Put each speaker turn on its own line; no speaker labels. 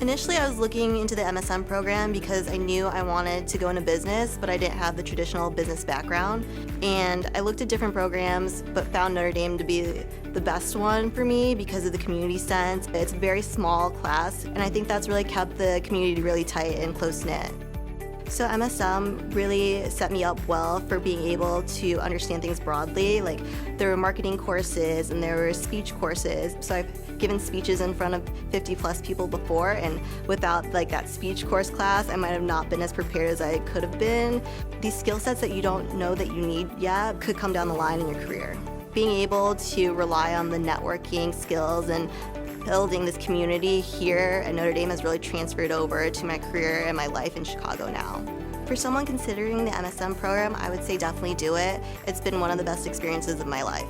Initially, I was looking into the MSM program because I knew I wanted to go into business, but I didn't have the traditional business background. And I looked at different programs, but found Notre Dame to be the best one for me because of the community sense. It's a very small class, and I think that's really kept the community really tight and close-knit. So MSM really set me up well for being able to understand things broadly. Like, there were marketing courses and there were speech courses. So I've given speeches in front of 50 plus people before, and without that speech course class, I might have not been as prepared as I could have been. These skill sets that you don't know that you need yet could come down the line in your career. Being able to rely on the networking skills and building this community here at Notre Dame has really transferred over to my career and my life in Chicago now. For someone considering the MSM program, I would say definitely do it. It's been one of the best experiences of my life.